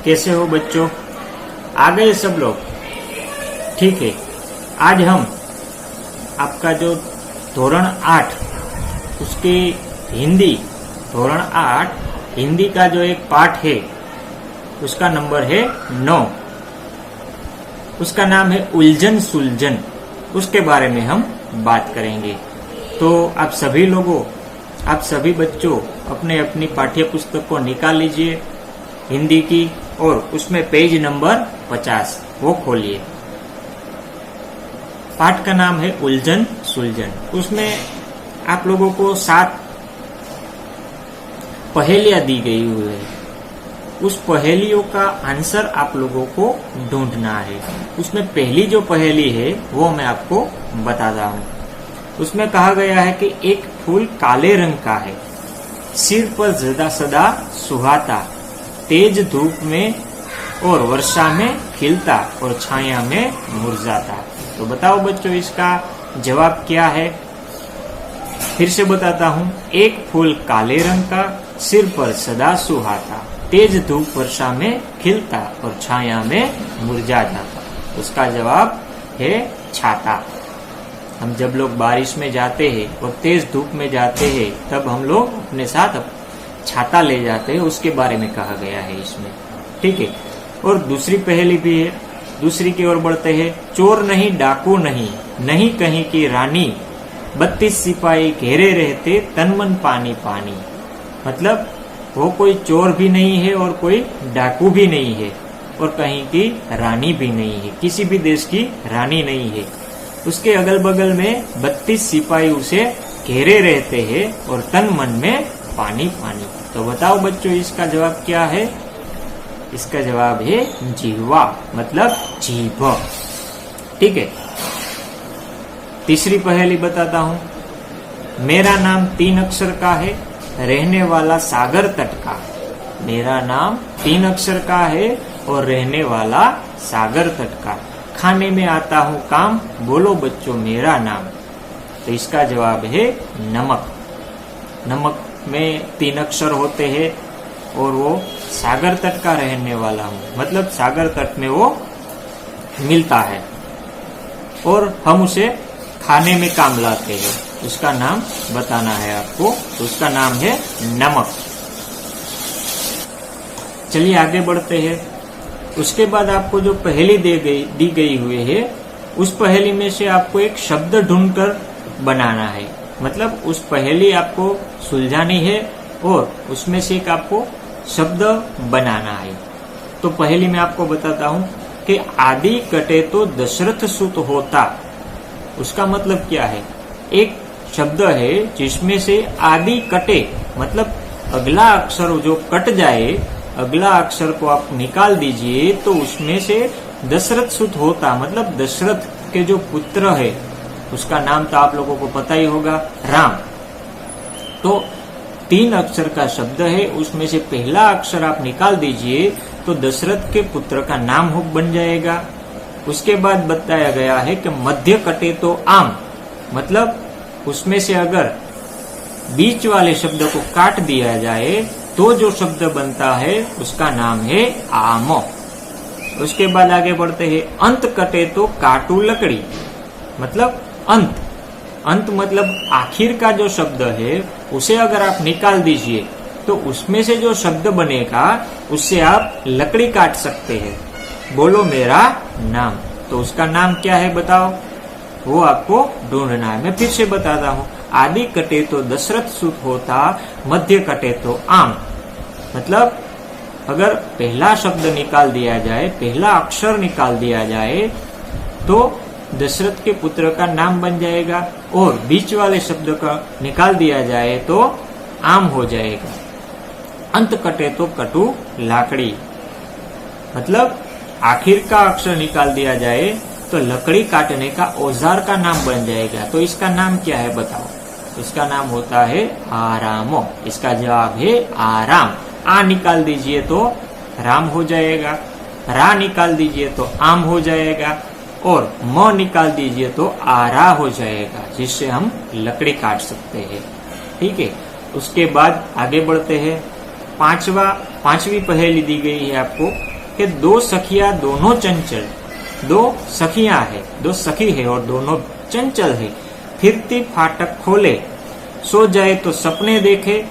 कैसे हो बच्चों? आ गए सब लोग? ठीक है। आज हम आपका जो धोरण 8 उसकी हिंदी धोरण 8 हिंदी का जो एक पाठ है उसका नंबर है 9। उसका नाम है उलझन सुलझन। उसके बारे में हम बात करेंगे। तो आप सभी बच्चों अपने अपनी पाठ्य पुस्तक को निकाल लीजिए हिंदी की, और उसमें पेज नंबर 50 वो खोलिए। पाठ का नाम है उलझन सुलझन। उसमें आप लोगों को 7 पहेलियां दी गई हुई है। उस पहेलियों का आंसर आप लोगों को ढूंढना है। उसमें पहली जो पहेली है वो मैं आपको बताता हूँ। उसमें कहा गया है कि एक फूल काले रंग का है, सिर पर सदा सुहाता, तेज धूप में और वर्षा में खिलता और छाया में मुरझाता। तो बताओ बच्चों इसका जवाब क्या है? फिर से बताता हूँ। एक फूल काले रंग का, सिर पर सदा सुहाता, तेज धूप वर्षा में खिलता और छाया में मुरझा जाता। उसका जवाब है छाता। हम जब लोग बारिश में जाते हैं और तेज धूप में जाते हैं तब हम लोग अपने साथ छाता ले जाते हैं। उसके बारे में कहा गया है इसमें। ठीक है। और दूसरी पहेली भी है। दूसरी की ओर बढ़ते हैं। चोर नहीं, डाकू नहीं, नहीं कहीं की रानी, 32 सिपाही घेरे रहते, तन मन पानी पानी। मतलब वो कोई चोर भी नहीं है और कोई डाकू भी नहीं है और कहीं की रानी भी नहीं है, किसी भी देश की रानी नहीं है। उसके अगल बगल में 32 सिपाही उसे घेरे रहते हैं और तन मन में पानी पानी। तो बताओ बच्चों इसका जवाब क्या है? इसका जवाब है जिह्वा, मतलब जीभ। ठीक है। तीसरी पहेली बताता हूँ। मेरा नाम 3 अक्षर का है, रहने वाला सागर तट का। मेरा नाम 3 अक्षर का है और रहने वाला सागर तट का। खाने में आता हूँ काम, बोलो बच्चों मेरा नाम। तो इसका जवाब है नमक। नमक में 3 अक्षर होते हैं और वो सागर तट का रहने वाला हूँ, मतलब सागर तट में वो मिलता है और हम उसे खाने में काम लाते हैं। उसका नाम बताना है आपको। तो उसका नाम है नमक। चलिए आगे बढ़ते हैं। उसके बाद आपको जो पहेली दी गई हुई है उस पहेली में से आपको एक शब्द ढूंढकर बनाना है। मतलब उस पहेली आपको सुलझानी है और उसमें से एक आपको शब्द बनाना है। तो पहेली में आपको बताता हूँ कि आदि कटे तो दशरथ सुत होता। उसका मतलब क्या है? एक शब्द है जिसमें से आदि कटे, मतलब अगला अक्षर जो कट जाए, अगला अक्षर को आप निकाल दीजिए तो उसमें से दशरथ सुत होता, मतलब दशरथ के जो पुत्र है उसका नाम तो आप लोगों को पता ही होगा, राम। तो 3 अक्षर का शब्द है, उसमें से पहला अक्षर आप निकाल दीजिए तो दशरथ के पुत्र का नाम बन जाएगा। उसके बाद बताया गया है कि मध्य कटे तो आम, मतलब उसमें से अगर बीच वाले शब्द को काट दिया जाए तो जो शब्द बनता है उसका नाम है आम। उसके बाद आगे बढ़ते हैं। अंत कटे तो काटू लकड़ी, मतलब अंत। अंत मतलब आखिर का जो शब्द है उसे अगर आप निकाल दीजिए तो उसमें से जो शब्द बनेगा उससे आप लकड़ी काट सकते हैं। बोलो मेरा नाम। तो उसका नाम क्या है बताओ? वो आपको ढूंढना है। मैं फिर से बताता हूँ। आदि कटे तो दशरथ सुत होता, मध्य कटे तो आम। मतलब अगर पहला शब्द निकाल दिया जाए, पहला अक्षर निकाल दिया जाए तो दशरथ के पुत्र का नाम बन जाएगा और बीच वाले शब्द का निकाल दिया जाए तो आम हो जाएगा। अंत कटे तो कटु लाकड़ी, मतलब आखिर का अक्षर निकाल दिया जाए तो लकड़ी काटने का औजार का नाम बन जाएगा। तो इसका नाम क्या है बताओ? इसका नाम होता है आराम। इसका जवाब है आराम। आ निकाल दीजिए तो राम हो जाएगा, रा निकाल दीजिए तो आम हो जाएगा और म निकाल दीजिए तो आरा हो जाएगा, जिससे हम लकड़ी काट सकते हैं। ठीक है। उसके बाद आगे बढ़ते हैं। पांचवी पहेली दी गई है आपको कि दो सखियां दोनों चंचल, दो सखियां है, दो सखी है और दोनों चंचल है, फिरती फाटक खोले, सो जाए तो सपने देखे,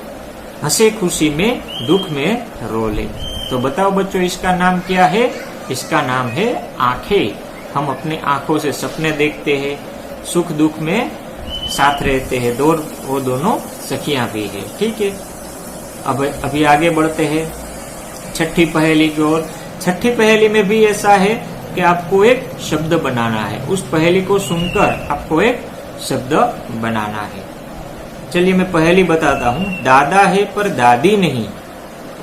हंसे खुशी में दुख में रोले। तो बताओ बच्चों, इसका नाम क्या है? इसका नाम है आंखें। हम अपने आंखों से सपने देखते हैं, सुख दुख में साथ रहते हैं, वो दोनों सखियां भी है। ठीक है, अब अभी आगे बढ़ते हैं छठी पहेली की ओर। छठी पहेली में भी ऐसा है कि आपको एक शब्द बनाना है। उस पहेली को सुनकर आपको एक शब्द बनाना है। चलिए मैं पहेली बताता हूँ। दादा है पर दादी नहीं,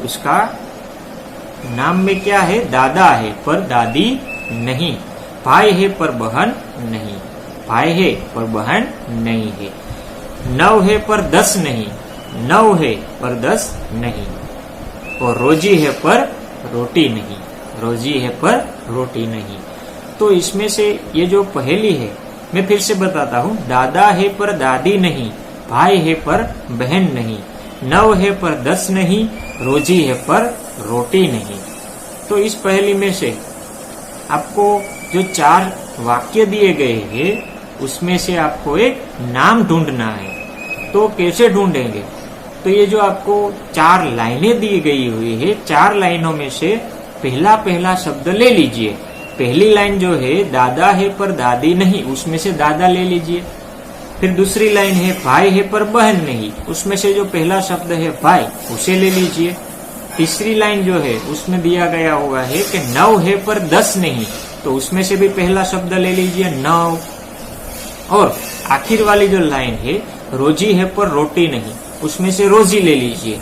उसका नाम में क्या है? दादा है पर दादी नहीं। भाई है पर बहन नहीं, भाई है पर बहन नहीं है। 9 है पर 10 नहीं, 9 है पर 10 नहीं। और रोजी है पर रोटी नहीं, रोजी है पर रोटी नहीं। तो इसमें से ये जो पहेली है, मैं फिर से बताता हूँ। दादा है पर दादी नहीं, भाई है पर बहन नहीं, 9 है पर 10 नहीं, रोजी है पर रोटी नहीं। तो इस पहेली में से आपको जो 4 वाक्य दिए गए हैं, उसमें से आपको एक नाम ढूंढना है। तो कैसे ढूंढेंगे? तो ये जो आपको 4 लाइनें दी गई हुई है, 4 लाइनों में से पहला शब्द ले लीजिए। पहली लाइन जो है दादा है पर दादी नहीं, उसमें से दादा ले लीजिए। फिर दूसरी लाइन है भाई है पर बहन नहीं, उसमें से जो पहला शब्द है भाई, उसे ले लीजिए। तीसरी लाइन जो है उसमें दिया गया हुआ है कि 9 है पर 10 नहीं, तो उसमें से भी पहला शब्द ले लीजिए 9। और आखिर वाली जो लाइन है रोजी है पर रोटी नहीं, उसमें से रोजी ले लीजिए।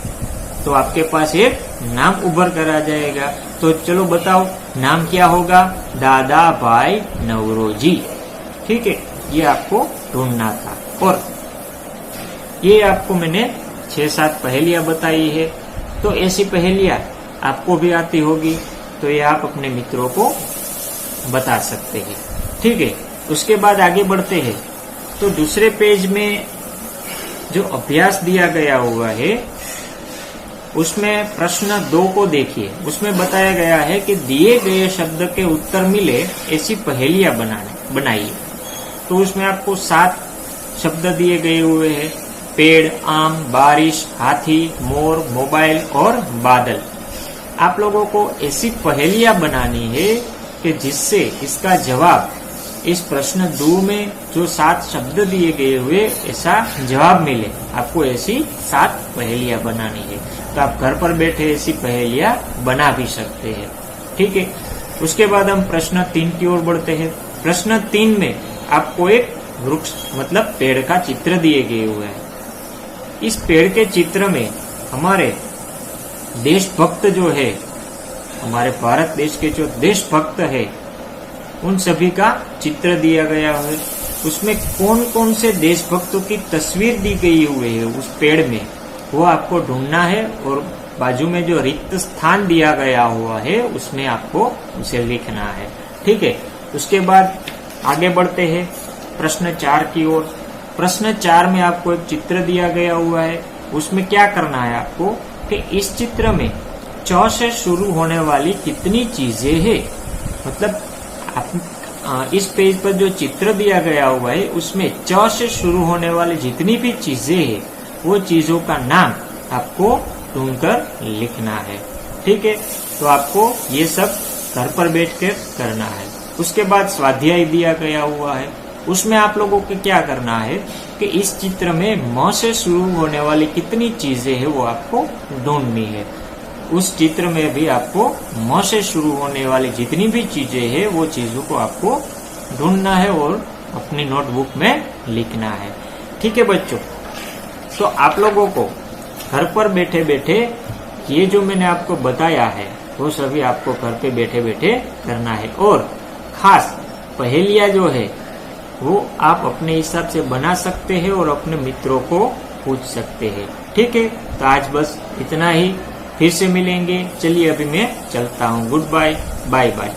तो आपके पास एक नाम उभर कर आ जाएगा। तो चलो बताओ नाम क्या होगा? दादा भाई नवरोजी। ठीक है, ये आपको ढूंढना था। और ये आपको मैंने 6-7 पहेलियां बताई है। तो ऐसी पहेलियां आपको भी आती होगी, तो ये आप अपने मित्रों को बता सकते हैं। ठीक है, उसके बाद आगे बढ़ते हैं। तो दूसरे पेज में जो अभ्यास दिया गया हुआ है, उसमें प्रश्न 2 को देखिए। उसमें बताया गया है कि दिए गए शब्द के उत्तर मिले ऐसी पहेलियां बनाइए। तो उसमें आपको 7 शब्द दिए गए हुए हैं। पेड़, आम, बारिश, हाथी, मोर, मोबाइल और बादल। आप लोगों को ऐसी पहेलियां बनानी है कि जिससे इसका जवाब इस प्रश्न 2 में जो 7 शब्द दिए गए हुए ऐसा जवाब मिले। आपको ऐसी 7 पहेलियां बनानी है। तो आप घर पर बैठे ऐसी पहेलियां बना भी सकते हैं। ठीक है, उसके बाद हम प्रश्न 3 की ओर बढ़ते हैं। प्रश्न 3 में आपको एक वृक्ष मतलब पेड़ का चित्र दिए गए हुए हैं। इस पेड़ के चित्र में हमारे देशभक्त जो है, हमारे भारत देश के जो देशभक्त है, उन सभी का चित्र दिया गया है। उसमें कौन कौन से देशभक्तों की तस्वीर दी गई हुई है उस पेड़ में, वो आपको ढूंढना है। और बाजू में जो रिक्त स्थान दिया गया हुआ है, उसमें आपको उसे लिखना है। ठीक है, उसके बाद आगे बढ़ते हैं प्रश्न 4 की ओर। प्रश्न 4 में आपको एक चित्र दिया गया हुआ है। उसमें क्या करना है आपको कि इस चित्र में च से शुरू होने वाली कितनी चीजें हैं, मतलब इस पेज पर जो चित्र दिया गया हुआ है उसमें च से शुरू होने वाली जितनी भी चीजें हैं, वो चीजों का नाम आपको ढूंढकर लिखना है। ठीक है, तो आपको ये सब घर पर बैठकर करना है। उसके बाद स्वाध्याय दिया गया हुआ है। उसमें आप लोगों को क्या करना है कि इस चित्र में म से शुरू होने वाली कितनी चीजें हैं वो आपको ढूंढनी है। उस चित्र में भी आपको म से शुरू होने वाली जितनी भी चीजें हैं वो चीजों को आपको ढूंढना है और अपनी नोटबुक में लिखना है। ठीक है बच्चों, तो आप लोगों को घर पर बैठे बैठे ये जो मैंने आपको बताया है वो सभी आपको घर पे बैठे बैठे करना है। और खास पहेलियां जो है वो आप अपने हिसाब से बना सकते हैं और अपने मित्रों को पूछ सकते हैं। ठीक है, तो आज बस इतना ही। फिर से मिलेंगे। चलिए अभी मैं चलता हूँ। Good bye, bye bye.